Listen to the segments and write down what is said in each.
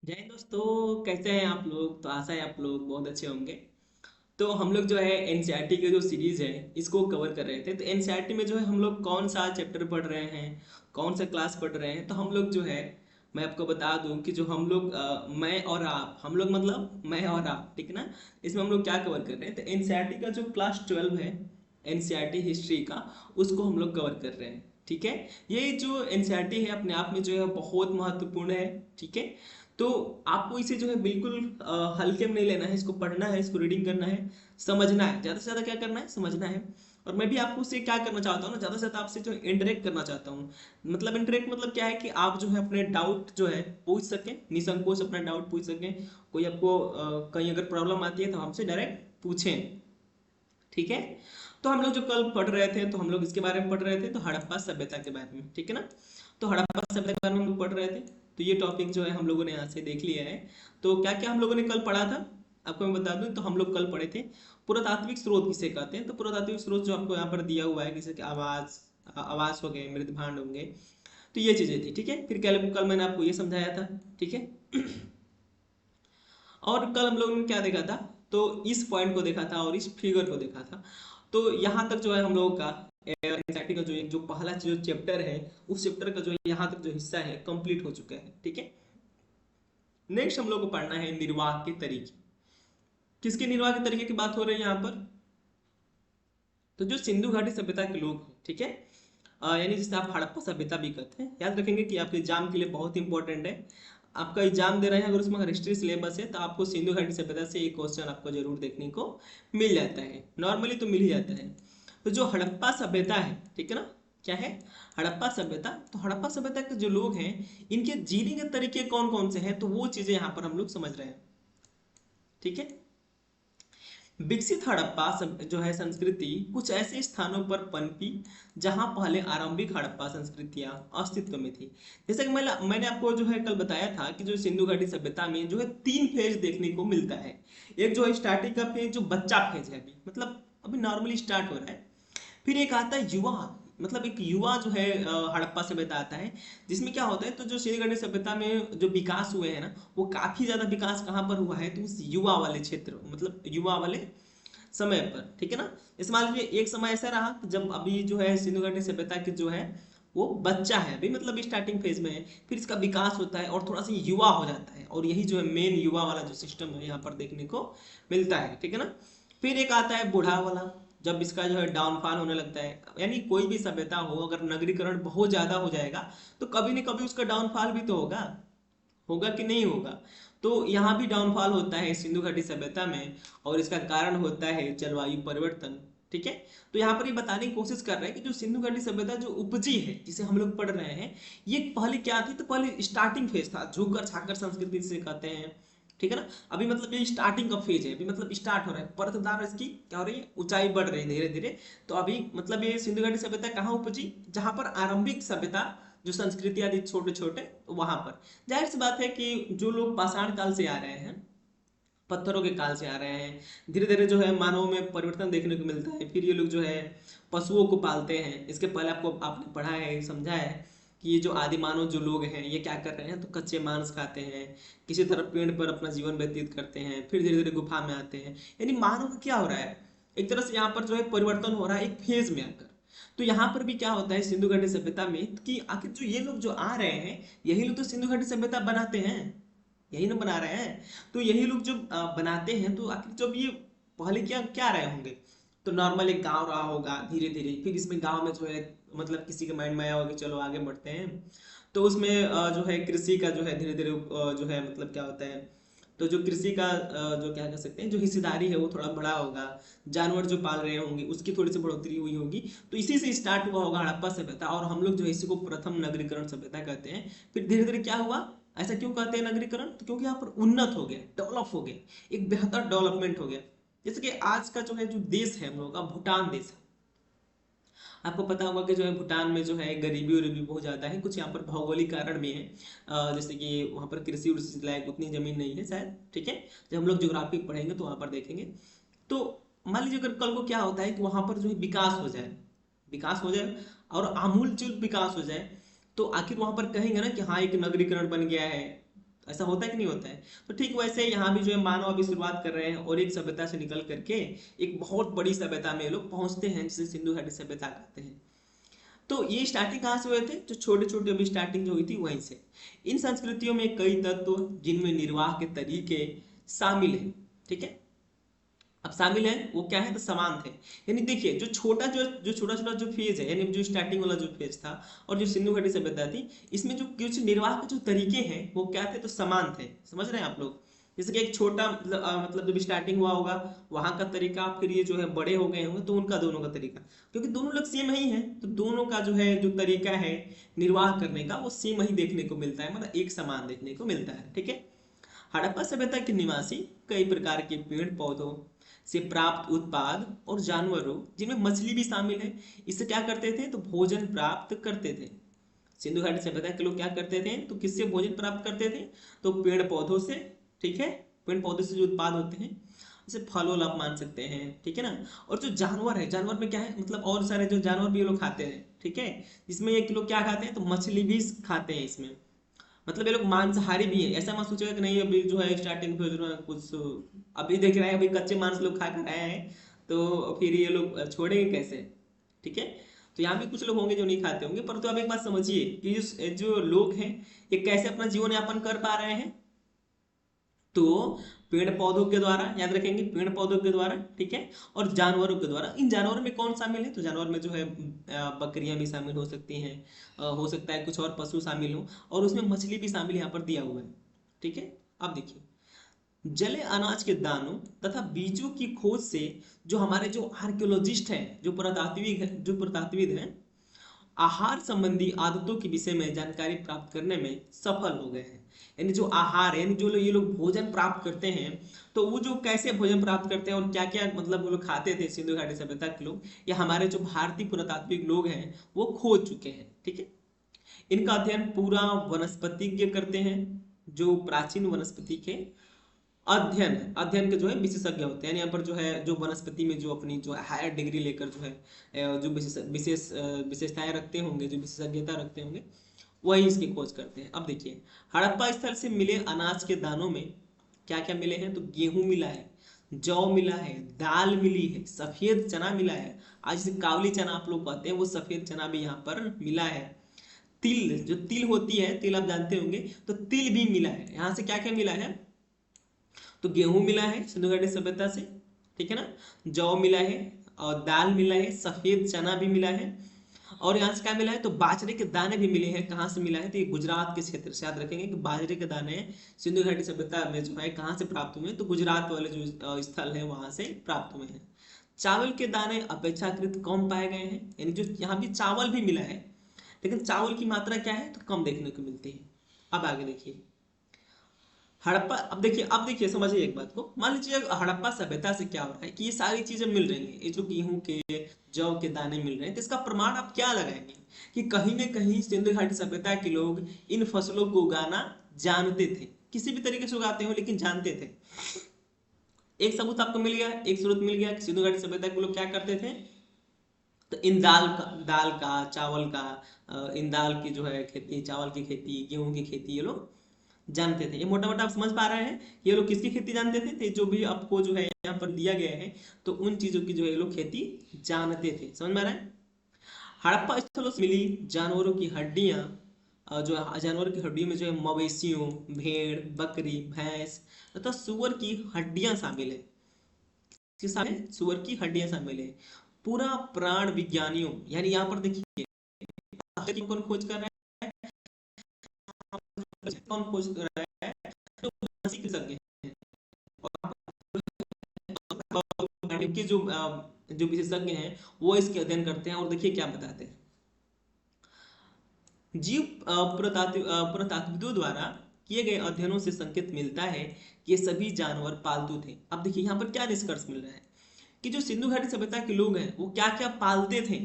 जय हिंद दोस्तों, कैसे हैं आप लोग। तो आशा है आप लोग बहुत अच्छे होंगे। तो हम लोग जो है एनसीईआरटी के जो सीरीज है इसको कवर कर रहे थे। तो एनसीईआरटी में जो है हम लोग कौन सा चैप्टर पढ़ रहे हैं, कौन सा क्लास पढ़ रहे हैं। तो हम लोग जो है, मैं आपको बता दूं कि जो हम लोग मैं और आप, हम लोग मतलब मैं और आप, ठीक है ना। इसमें हम लोग क्या कवर कर रहे हैं, तो एनसीईआरटी का जो क्लास 12 है, एनसीईआरटी हिस्ट्री का, उसको हम लोग कवर कर रहे हैं। ठीक है। ये जो एनसीईआरटी है अपने आप में जो है बहुत महत्वपूर्ण है। ठीक है। तो आपको इसे जो है बिल्कुल हल्के में नहीं लेना है, इसको पढ़ना है, इसको रीडिंग करना है, समझना है। ज़्यादा से ज़्यादा क्या करना है, समझना है। और मैं भी आपको उससे क्या करना चाहता हूँ ना, ज़्यादा से ज़्यादा आपसे जो इंटरेक्ट करना चाहता हूँ। मतलब इंटरेक्ट मतलब क्या है कि आप जो है अपने डाउट जो है पूछ सकें, निसंकोच अपना डाउट पूछ सकें। कोई आपको कहीं अगर प्रॉब्लम आती है तो हमसे डायरेक्ट पूछें। ठीक है। तो हम लोग जो कल पढ़ रहे थे, तो हम लोग इसके बारे में पढ़ रहे थे, तो हड़प्पा सभ्यता के बारे में, ठीक है ना। तो हड़प्पा सभ्यता के बारे में हम लोग पढ़ रहे थे। तो ये टॉपिक जो है हम लोगों ने यहाँ से देख लिया है। तो क्या क्या हम लोगों ने कल पढ़ा था, आपको मैं बता दूं। तो हम लोग कल पढ़े थे पुरातात्विक स्रोत किसे कहते हैं। तो पुरातात्विक स्रोत जो आपको यहाँ पर दिया हुआ है, जैसे कि आवाज, आवास हो गए, मृदभांड होंगे। तो ये चीजें थी। ठीक है। फिर कल कल मैंने आपको ये समझाया था। ठीक है। और कल हम लोगों ने क्या देखा था, तो इस पॉइंट को देखा था और इस फिगर को देखा था। तो यहाँ तक जो है हम लोगों का एंजाइटी का जो एक जो पहला जो चैप्टर है, उस चैप्टर का जो यहाँ तक जो हिस्सा है कंप्लीट हो चुका है। ठीक है। नेक्स्ट हम लोग को पढ़ना है निर्वाह के तरीके। किसके निर्वाह के तरीके की बात हो रही है यहाँ पर, तो जो सिंधु घाटी सभ्यता के लोग हैं, ठीक है। यानी जिसे आप हड़प्पा सभ्यता भी कहते हैं। याद रखेंगे कि आपके एग्जाम के लिए बहुत इंपॉर्टेंट है। आपका एग्जाम दे रहे हैं, अगर उसमें अगर हिस्ट्री सिलेबस है तो आपको सिंधु घाटी सभ्यता से एक क्वेश्चन आपको जरूर देखने को मिल जाता है। नॉर्मली तो मिल ही जाता है। तो जो हड़प्पा सभ्यता है, ठीक है ना, क्या है हड़प्पा सभ्यता। तो हड़प्पा सभ्यता के जो लोग हैं, इनके जीने के तरीके कौन कौन से हैं, तो वो चीजें यहाँ पर हम लोग समझ रहे हैं। ठीक है। विकसित हड़प्पा जो है संस्कृति कुछ ऐसे स्थानों पर पनपी जहां पहले आरंभिक हड़प्पा संस्कृतियां अस्तित्व में थी। जैसे कि मैंने आपको जो है कल बताया था कि जो सिंधु घाटी सभ्यता में जो है तीन फेज देखने को मिलता है। एक जो है स्टार्टिंग का फेज, जो बच्चा फेज है, अभी मतलब अभी नॉर्मली स्टार्ट हो रहा है। फिर एक आता है युवा, मतलब एक युवा जो है हड़प्पा सभ्यता आता है, जिसमें क्या होता है, तो जो सिंधु सभ्यता में जो विकास हुए हैं ना, वो काफी ज्यादा विकास कहाँ पर हुआ है, तो उस युवा वाले क्षेत्र, मतलब युवा वाले समय पर। ठीक है ना। इस मान लीजिए एक समय ऐसा रहा कि जब अभी जो है सिंधु घाटी सभ्यता की जो है वो बच्चा है अभी, मतलब स्टार्टिंग फेज में है। फिर इसका विकास होता है और थोड़ा सा युवा हो जाता है, और यही जो है मेन युवा वाला जो सिस्टम है यहाँ पर देखने को मिलता है। ठीक है ना। फिर एक आता है बूढ़ा वाला, जब इसका जो है डाउनफॉल होने लगता है। यानी कोई भी सभ्यता हो, अगर नगरीकरण बहुत ज्यादा हो जाएगा तो कभी न कभी उसका डाउनफॉल भी तो होगा, होगा कि नहीं होगा। तो यहाँ भी डाउनफॉल होता है सिंधु घाटी सभ्यता में, और इसका कारण होता है जलवायु परिवर्तन। ठीक है। तो यहाँ पर ये बताने की कोशिश कर रहे हैं कि जो सिंधु घाटी सभ्यता जो उपजी है, जिसे हम लोग पढ़ रहे हैं, ये पहले क्या थी, तो पहले स्टार्टिंग फेज था, झुग्गर छाकर संस्कृति से कहते हैं। ठीक है ना। अभी मतलब ये स्टार्टिंग का फेज है, अभी मतलब स्टार्ट हो रहा है, परतदार इसकी क्या हो रही है, ऊंचाई बढ़ रही है धीरे धीरे। तो अभी मतलब ये सिंधु घाटी सभ्यता कहाँ उपजी, जहां पर आरंभिक सभ्यता जो संस्कृति आदि छोटे छोटे, वहां पर जाहिर सी बात है कि जो लोग पाषाण काल से आ रहे हैं, पत्थरों के काल से आ रहे हैं, धीरे धीरे जो है मानव में परिवर्तन देखने को मिलता है। फिर ये लोग जो है पशुओं को पालते हैं। इसके पहले आपको आपने पढ़ा है, समझा है कि ये जो आदि मानव जो लोग हैं ये क्या कर रहे हैं, तो कच्चे मांस खाते हैं, किसी तरह पेड़ पर अपना जीवन व्यतीत करते हैं, फिर धीरे धीरे गुफा में आते हैं। यानी मानव का क्या हो रहा है, एक तरह से यहाँ पर जो है परिवर्तन हो रहा है एक फेज में आकर। तो यहाँ पर भी क्या होता है सिंधु घाटी सभ्यता में, कि आखिर जो ये लोग जो आ रहे हैं, यही लोग तो सिंधु घाटी सभ्यता बनाते हैं, यही ना बना रहे हैं। तो यही लोग जब बनाते हैं, तो आखिर जब ये पहले क्या क्या रहे होंगे, तो नॉर्मल एक गांव रहा होगा, धीरे धीरे फिर इसमें गांव में जो है मतलब किसी के माइंड में आया होगा चलो आगे बढ़ते हैं। तो उसमें जो है कृषि का जो है धीरे धीरे जो है मतलब क्या होता है, तो जो कृषि का जो क्या कह सकते हैं जो हिस्सेदारी है वो थोड़ा बड़ा होगा, जानवर जो पाल रहे होंगे उसकी थोड़ी सी बढ़ोतरी हुई होगी। तो इसी से स्टार्ट हुआ होगा हड़प्पा सभ्यता, और हम लोग जो है इसी को प्रथम नगरीकरण सभ्यता कहते हैं। फिर धीरे धीरे क्या हुआ, ऐसा क्यों कहते हैं नगरीकरण, तो क्योंकि यहाँ पर उन्नत हो गया, डेवलप हो गया, एक बेहतर डेवलपमेंट हो गया। जैसे कि आज का जो है जो देश है हम लोगों का, भूटान देश है। आपको पता होगा कि जो है भूटान में जो है गरीबी उरीबी बहुत ज़्यादा है, कुछ यहाँ पर भौगोलिक कारण भी है। जैसे कि वहाँ पर कृषि उर्षि लायक उतनी जमीन नहीं है शायद। ठीक है। जब हम लोग ज्योग्राफी पढ़ेंगे तो वहाँ पर देखेंगे। तो मान लीजिए अगर कल को क्या होता है कि वहाँ पर जो है विकास हो जाए, विकास हो जाए और आमूलचूल विकास हो जाए, तो आखिर वहाँ पर कहेंगे ना कि हाँ एक नगरीकरण बन गया है, ऐसा होता है कि नहीं होता है? तो ठीक वैसे यहाँ भी जो है मानव अभी शुरुआत कर रहे हैं और एक सभ्यता से निकल करके एक बहुत बड़ी सभ्यता में ये लोग पहुंचते हैं, जिसे सिंधु घाटी सभ्यता कहते हैं। तो ये स्टार्टिंग कहाँ से हुए थे? जो छोटे छोटे अभी स्टार्टिंग जो हुई थी वहीं से। इन संस्कृतियों में कई तत्व जिनमें निर्वाह के तरीके शामिल हैं, ठीक है। अब शामिल है वो क्या है? तो समान थे। यानी देखिए जो छोटा छोटा जो फेज है, यानी जो स्टार्टिंग वाला जो फेज था और जो सिंधु घाटी सभ्यता थी, इसमें जो कुछ निर्वाह के जो तरीके हैं वो क्या थे? तो समान थे। समझ रहे हैं आप लोग? जैसे कि एक छोटा मतलब जब स्टार्टिंग हुआ होगा वहां का तरीका, फिर ये जो है बड़े हो गए होंगे तो उनका दोनों का तरीका, क्योंकि दोनों लोग सेम ही है तो दोनों का जो है जो तरीका है निर्वाह करने का वो सेम ही देखने को मिलता है, मतलब एक समान देखने को मिलता है, ठीक है। हड़प्पा सभ्यता के निवासी कई प्रकार के पेड़ पौधों से प्राप्त उत्पाद और जानवरों, जिनमें मछली भी शामिल है, इससे क्या करते थे? तो भोजन प्राप्त करते थे। सिंधु घाटी सभ्यता के लोग क्या करते थे? तो किससे भोजन प्राप्त करते थे? तो पेड़ पौधों से, ठीक है। पेड़ पौधों से जो उत्पाद होते हैं, जैसे फल वल आप मान सकते हैं, ठीक है ना। और जो जानवर है, जानवर में क्या है, मतलब और सारे जो जानवर भी ये लोग खाते हैं, ठीक है। जिसमें ये लोग क्या खाते हैं? तो मछली भी खाते हैं इसमें, मतलब ये लोग मांसाहारी भी है। ऐसा मत सोचेगा कि नहीं अभी जो है स्टार्टिंग में जो है कुछ अभी देख रहे हैं अभी कच्चे मांस लोग खा कर आए हैं, तो फिर ये लोग छोड़ेंगे कैसे, ठीक है। तो यहाँ भी कुछ लोग होंगे जो नहीं खाते होंगे, परंतु आप एक बात समझिए कि जो लोग हैं ये कैसे अपना जीवन यापन कर पा रहे हैं? तो पेड़ पौधों के द्वारा, याद रखेंगे, पेड़ पौधों के द्वारा, ठीक है। और जानवरों के द्वारा। इन जानवरों में कौन शामिल है? तो जानवर में जो है बकरियां भी शामिल हो सकती हैं, हो सकता है कुछ और पशु शामिल हो, और उसमें मछली भी शामिल यहाँ पर दिया हुआ है, ठीक है। अब देखिए, जले अनाज के दानों तथा बीजों की खोज से जो हमारे जो आर्कियोलॉजिस्ट हैं, जो पुरातात्विद हैं, आहार संबंधी आदतों के विषय में जानकारी प्राप्त करने में सफल हो गए हैं। यानी जो आहार है, यानी जो ये लोग भोजन प्राप्त करते हैं, तो वो जो कैसे भोजन प्राप्त करते हैं और क्या क्या मतलब वो लोग खाते थे सिंधु घाटी सभ्यता के लोग, या हमारे जो भारतीय पुरातात्विक लोग हैं वो खोज चुके हैं, ठीक है। इनका अध्ययन पूरा वनस्पतिज्ञ करते हैं, जो प्राचीन वनस्पति के अध्ययन के जो है विशेषज्ञ होते हैं। यहाँ पर जो है जो वनस्पति में जो अपनी जो हायर डिग्री लेकर जो है जो विशेषताएं रखते होंगे, जो विशेषज्ञता रखते होंगे, वही इसकी खोज करते हैं। अब देखिए, हड़प्पा स्थल से मिले अनाज के दानों में क्या क्या मिले हैं? तो गेहूं मिला है, जौ मिला है, दाल मिली है, सफेद चना मिला है। आज जैसे काबली चना आप लोग कहते हैं, वो सफेद चना भी यहाँ पर मिला है। तिल, जो तिल होती है, तिल आप जानते होंगे, तो तिल भी मिला है। यहाँ से क्या क्या मिला है? तो गेहूं मिला है सिंधु घाटी सभ्यता से, ठीक है ना। जौ मिला है और दाल मिला है, सफेद चना भी मिला है। और यहाँ से क्या मिला है? तो बाजरे के दाने भी मिले हैं। कहाँ से मिला है? तो ये गुजरात के क्षेत्र से। याद रखेंगे कि बाजरे के दाने सिंधु घाटी सभ्यता में जो है कहाँ से प्राप्त हुए? तो गुजरात वाले जो स्थल है वहां से प्राप्त हुए हैं। चावल के दाने अपेक्षाकृत कम पाए गए हैं, यानी जो यहाँ भी चावल भी मिला है, लेकिन चावल की मात्रा क्या है? तो कम देखने को मिलती है। अब आगे देखिए, हड़प्पा। अब देखिए समझिए एक बात को, मान लीजिए हड़प्पा सभ्यता से क्या हो रहा है कि ये सारी चीजें मिल रही हैं, ये जो गेहूं के, जौ के दाने मिल रहे हैं, तो इसका प्रमाण आप क्या लगाएंगे कि कहीं ना कहीं सिंधु घाटी सभ्यता के लोग इन फसलों को उगाना जानते थे, किसी भी तरीके से उगाते हो लेकिन जानते थे। एक सबूत आपको मिल गया, एक स्रोत मिल गया कि सिंधु घाटी सभ्यता के लोग क्या करते थे? तो इन दाल का, चावल का, इन दाल की जो है खेती, चावल की खेती, गेहूं की खेती ये लोग जानते थे। ये मोटा मोटा आप समझ पा रहे हैं ये लोग किसकी खेती जानते थे? तो जो भी आपको जो है यहाँ पर दिया गया है, तो उन चीजों की जो है ये लोग खेती जानते थे। समझ में आ रहा है? हड़प्पा स्थलों से मिली जानवरों की हड्डियां, जो जानवरों की हड्डियों में जो है मवेशियों, भेड़, बकरी, भैंस तथा सुअर की हड्डियां शामिल है। किस शामिल है? सुअर की हड्डियां शामिल है। पूरा प्राण विज्ञानियों, यानी यहाँ पर देखिए कौन खोज कर रहा है, कौन खोज कर रहा है? तो विशेषज्ञ हैं। और के जो विशेषज्ञ हैं वो इसके अध्ययन करते हैं और देखिए क्या बताते हैं। जीव पुरातात्विदों द्वारा किए गए अध्ययनों से संकेत मिलता है कि ये सभी जानवर पालतू थे। अब देखिए यहाँ पर क्या निष्कर्ष मिल रहा है कि जो सिंधु घाटी सभ्यता के लोग हैं वो क्या क्या पालते थे?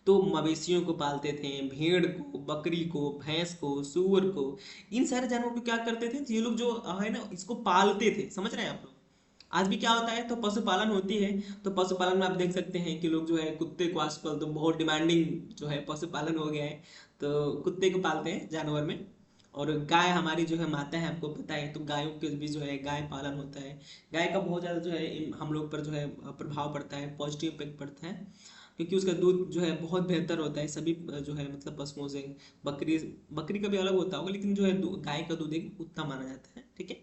तो मवेशियों को पालते थे, भेड़ को, बकरी को, भैंस को, सूअर को, इन सारे जानवरों को क्या करते थे? तो ये लोग जो है ना इसको पालते थे। समझ रहे हैं आप लोग? आज भी क्या होता है? तो पशुपालन होती है, तो पशुपालन में आप देख सकते हैं कि लोग जो है कुत्ते को आजकल तो बहुत डिमांडिंग जो है पशुपालन हो गया है, तो कुत्ते को पालते हैं जानवर में। और गाय हमारी जो है माता है, आपको पता है, तो गायों के भी जो है गाय पालन होता है। गाय का बहुत ज़्यादा जो है हम लोग पर जो है प्रभाव पड़ता है, पॉजिटिव इम्पैक्ट पड़ता है, क्योंकि उसका दूध जो है बहुत बेहतर होता है सभी जो है मतलब पशुओं से। बकरी बकरी का भी अलग होता होगा, लेकिन जो है गाय का दूध एक उत्तम माना जाता है। ठीक है,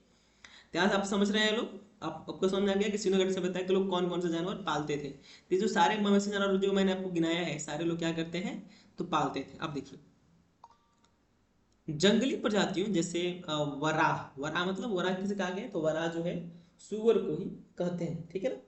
ध्यान से आप समझ रहे हैं लोग। आपको समझ आ गया कि सिंधु घाटी से बताया कि लोग कौन कौन से जानवर पालते थे। तो ये जो सारे मवेशी जानवर जो मैंने आपको गिनाया है, सारे लोग क्या करते हैं, तो पालते थे। अब देखिए, जंगली प्रजातियों जैसे वराह, वराह मतलब वराह किसे कहा गया है, तो वराह जो है सुअर को ही कहते हैं। ठीक है ना।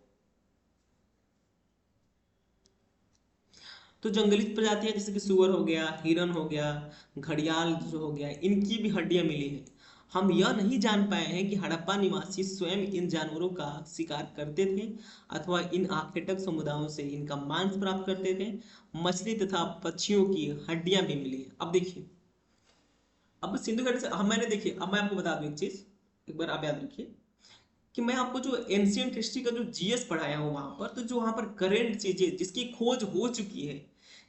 तो जंगली प्रजातियां जैसे कि सुअर हो गया, हिरन हो गया, घड़ियाल जो हो गया, इनकी भी हड्डियां मिली हैं। हम यह नहीं जान पाए हैं कि हड़प्पा निवासी स्वयं इन जानवरों का शिकार करते थे अथवा इन आखेटक समुदायों से इनका मांस प्राप्त करते थे। मछली तथा पक्षियों की हड्डियां भी मिली हैं। अब देखिए, अब सिंधु घाटी से हम मैंने देखिए, अब मैं आपको बता दूं एक चीज, एक बार आप याद रखिए कि मैं आपको जो एंशियंट हिस्ट्री का जो जीएस पढ़ाया हूँ वहां पर, तो जो वहां पर करेंट चीजें जिसकी खोज हो चुकी है,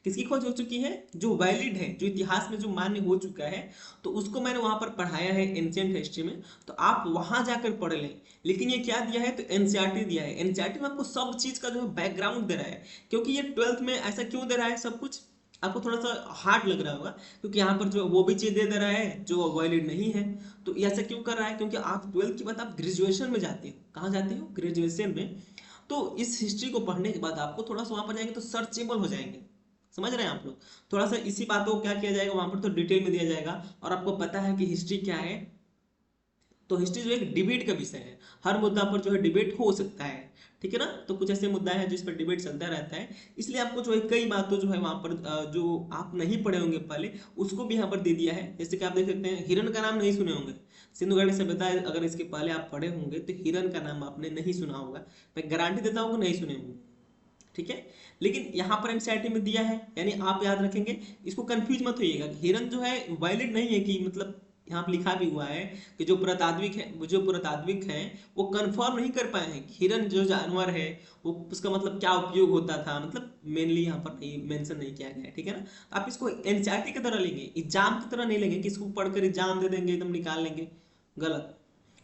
किसकी खोज हो चुकी है, जो वैलिड है, जो इतिहास में जो मान्य हो चुका है, तो उसको मैंने वहां पर पढ़ाया है एंशियंट हिस्ट्री में। तो आप वहां जाकर पढ़ लें। लेकिन ये क्या दिया है, तो एनसीईआरटी दिया है। एनसीईआरटी में आपको सब चीज का जो है बैकग्राउंड दे रहा है, क्योंकि ये 12th में ऐसा क्यों दे रहा है सब कुछ, आपको थोड़ा सा हार्ड लग रहा होगा, क्योंकि यहाँ पर जो वो भी चीज दे रहा है जो वैलिड नहीं है। तो ऐसा क्यों कर रहा है, क्योंकि आप 12th के बाद आप ग्रेजुएशन में जाते हो। कहाँ जाते हो, ग्रेजुएशन में। तो इस हिस्ट्री को पढ़ने के बाद आपको थोड़ा सा वहां पर जाएंगे तो सर्चेबल हो जाएंगे। समझ रहे हैं आप लोग। थोड़ा सा इसी बातों को क्या किया जाएगा वहां पर, तो डिटेल में दिया जाएगा, और आपको पता है कि हिस्ट्री क्या है। तो हिस्ट्री जो एक डिबेट का विषय है, हर मुद्दा पर जो है डिबेट हो सकता है। ठीक है ना। तो कुछ ऐसे मुद्दा है जिस पर डिबेट चलता रहता है, इसलिए आपको जो है कई बातों जो है वहां पर जो आप नहीं पढ़े होंगे पहले, उसको भी यहाँ पर दे दिया है। जैसे कि आप देख सकते हैं, हिरन का नाम नहीं सुने होंगे। सिंधु घाटी सभ्यता अगर इसके पहले आप पढ़े होंगे तो हिरन का नाम आपने नहीं सुना होगा। मैं गारंटी देता हूँ कि नहीं सुने होंगे। ठीक है। लेकिन यहाँ पर एनसीईआरटी में दिया है, यानी आप याद रखेंगे। इसको कंफ्यूज मत होइएगा, हिरन जो है वैलिड नहीं है कि मतलब, यहाँ पर लिखा भी हुआ है कि जो पुरातात्विक है, जो पुरातात्विक हैं वो कंफर्म नहीं कर पाए हैं कि हिरन जो जानवर है वो उसका मतलब क्या उपयोग होता था, मतलब मेनली यहाँ पर नहीं मेंशन नहीं किया गया है। ठीक है ना। तो आप इसको एनसीईआरटी की तरह लेंगे, एग्जाम की तरह नहीं लेंगे कि इसको पढ़कर एग्जाम दे देंगे एकदम निकाल लेंगे, गलत।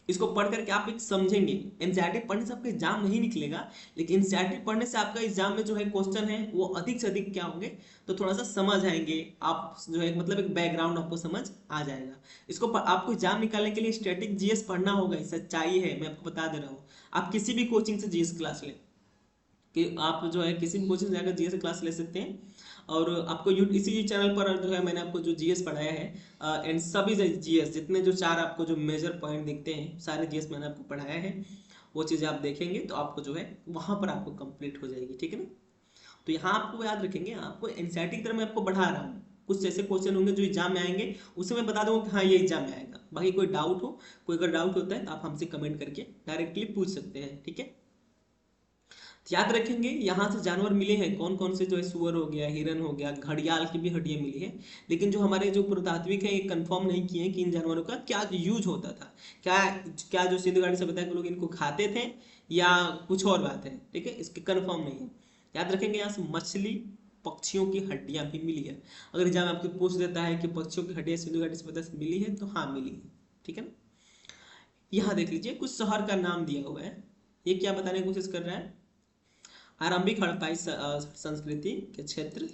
इसको पढ़ करके आप एक समझेंगे। एनसीईआरटी पढ़ने से आपका एग्जाम नहीं निकलेगा, लेकिन एनसीईआरटी पढ़ने से आपका एग्जाम में जो है क्वेश्चन है वो अधिक से अधिक क्या होंगे, तो थोड़ा सा समझ आएंगे आप जो है, मतलब एक बैकग्राउंड आपको समझ आ जाएगा। इसको आपको एग्जाम निकालने के लिए स्टैटिक जीएस पढ़ना होगा, सच्चाई है, मैं आपको बता दे रहा हूँ। आप किसी भी कोचिंग से जीएस क्लास लें, कि आप जो है किसी भी कोचिंग से जाकर जीएस क्लास ले सकते हैं। और आपको इसी चैनल पर जो है मैंने आपको जो जीएस पढ़ाया है, एंड सभी जीएस जितने जो चार आपको जो मेजर पॉइंट दिखते हैं, सारे जीएस मैंने आपको पढ़ाया है। वो चीज़ें आप देखेंगे तो आपको जो है वहां पर आपको कंप्लीट हो जाएगी। ठीक है ना। तो यहाँ आपको याद रखेंगे, आपको एनसीईआरटी की तरह मैं आपको बढ़ा रहा हूँ। कुछ ऐसे क्वेश्चन होंगे जो एग्जाम में आएंगे, उसे मैं बता दूंगा कि हाँ ये एग्जाम में आएगा। बाकी कोई डाउट हो, कोई अगर डाउट होता है तो आप हमसे कमेंट करके डायरेक्टली पूछ सकते हैं। ठीक है। याद रखेंगे, यहाँ से जानवर मिले हैं कौन कौन से, जो है सुअर हो गया, हिरन हो गया, घड़ियाल की भी हड्डियां मिली है। लेकिन जो हमारे जो पुरातात्विक है ये कंफर्म नहीं किए हैं कि इन जानवरों का क्या यूज होता था, क्या क्या जो सिंधु घाटी सभ्यता के लोग इनको खाते थे या कुछ और बात है। ठीक है, इसके कंफर्म नहीं है। याद रखेंगे, यहाँ से मछली पक्षियों की हड्डियां भी मिली है। अगर एग्जाम आपको पूछ देता है कि पक्षियों की हड्डियां सिंधु घाटी सभ्यता से मिली है, तो हाँ मिली है। ठीक है ना। यहाँ देख लीजिए, कुछ शहर का नाम दिया हुआ है। ये क्या बताने की कोशिश कर रहा है, आरंभिक हड़प्पाई संस्कृति के क्षेत्र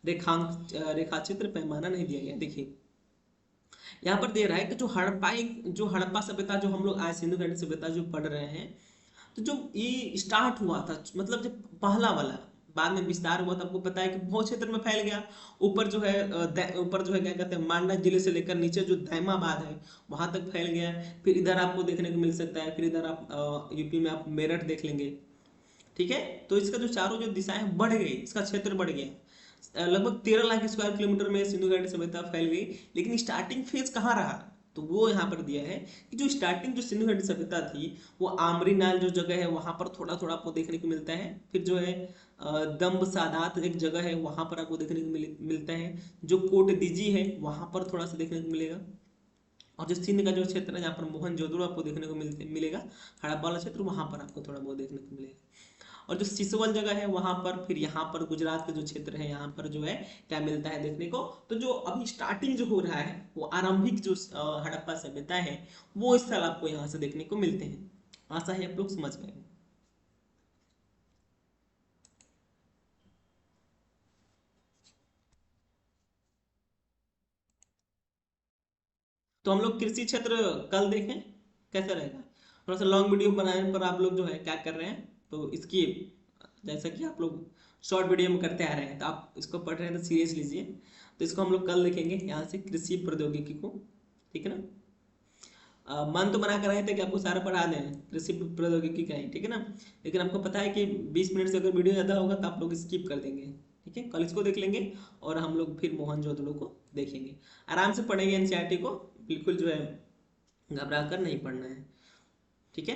रेखा चित्र पैमाना नहीं दिया गया। देखिए यहाँ पर दे रहा है कि जो हड़प्पा सभ्यता जो हम लोग आज सिंधु घाटी सभ्यता जो पढ़ रहे हैं, तो जो ये स्टार्ट हुआ था, मतलब जब पहला वाला, बाद में विस्तार हुआ था, आपको पता है कि बहुत क्षेत्र में फैल गया। ऊपर जो है ऊपर जो है क्या कहते हैं, मांडा जिले से लेकर नीचे जो दैमाबाद है वहां तक फैल गया। फिर इधर आपको देखने को मिल सकता है, फिर इधर आप यूपी में आप मेरठ देख लेंगे। ठीक है। तो इसका जो चारों जो दिशाएं बढ़ गई, इसका क्षेत्र बढ़ गया। लगभग 13 लाख स्क्वायर किलोमीटर में सिंधु घाटी सभ्यता फैल गई। लेकिन स्टार्टिंग फेज कहाँ रहा, तो वो यहाँ पर दिया है कि जो स्टार्टिंग जो सिंधु घाटी सभ्यता थी, वो आमरी नाल जो जगह है वहां पर थोड़ा थोड़ा आपको देखने को मिलता है। फिर जो है दम्ब सादात एक जगह है, वहां पर आपको देखने को मिलता है। जो कोट दीजी है वहां पर थोड़ा सा देखने को मिलेगा। और जो सिंध का जो क्षेत्र है जहाँ पर मोहनजोदड़ो आपको देखने को मिलेगा, हड़प्पा वाला क्षेत्र, वहां पर आपको थोड़ा बहुत देखने को मिलेगा। और जो सिसवल जगह है वहां पर, फिर यहाँ पर गुजरात के जो क्षेत्र है यहाँ पर जो है क्या मिलता है देखने को, तो जो अभी स्टार्टिंग जो हो रहा है वो आरंभिक जो हड़प्पा सभ्यता है वो स्थल आपको यहाँ से देखने को मिलते हैं। आशा है आप लोग समझ गए। तो हम लोग कृषि क्षेत्र कल देखें कैसा रहेगा। थोड़ा सा लॉन्ग वीडियो बनाने पर आप लोग जो है क्या कर रहे हैं, तो इसकी जैसा कि आप लोग शॉर्ट वीडियो में करते आ रहे हैं तो आप इसको पढ़ रहे हैं तो सीरियस लीजिए। तो इसको हम लोग कल देखेंगे यहाँ से कृषि प्रौद्योगिकी को, ठीक है ना। मन तो बना कर आए थे कि आपको सारा पढ़ा दें कृषि प्रौद्योगिकी का ही, ठीक है ना, लेकिन आपको पता है कि 20 मिनट से अगर वीडियो ज़्यादा होगा तो आप लोग स्किप कर देंगे। ठीक है, कल इसको देख लेंगे और हम लोग फिर मोहनजोदड़ो को देखेंगे। आराम से पढ़ेंगे एनसीईआरटी को, बिल्कुल जो है घबरा कर नहीं पढ़ना है। ठीक है।